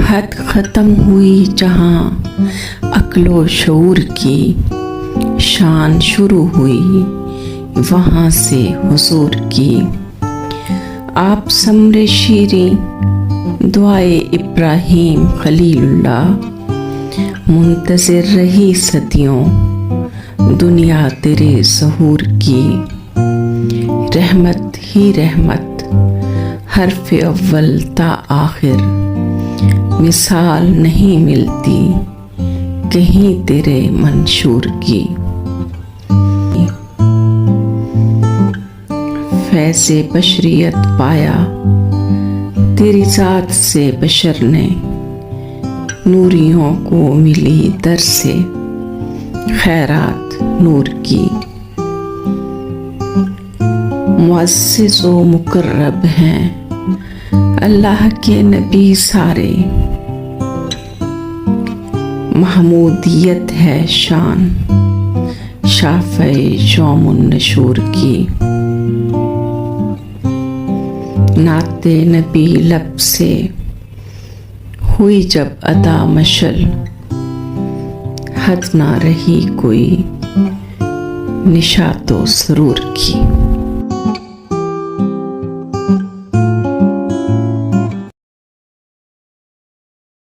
हद ख़त्म हुई जहाँ अक्लो शऊर की, शान शुरू हुई वहाँ से हुजूर की। आप समरे शीरी दुआए इब्राहीम खलीलुल्लाह, मुंतज़िर रही सदियों दुनिया तेरे ज़हूर की। रहमत ही रहमत हर्फ़ अव्वल ता आखिर, मिसाल नहीं मिलती कहीं तेरे मंशूर की। फैज़े बशरियत पाया तेरी ज़ात से बशर ने, नूरियों को मिली दर से खैरात नूर की। मुअज़्ज़िज़ व मुक़र्रब हैं अल्लाह के नबी सारे, महमूदियत है शान शाफ़े यौमुन नशूर की। नाते नबी लब से हुई जब अदा मशल, हद ना रही कोई निशातो सरूर की।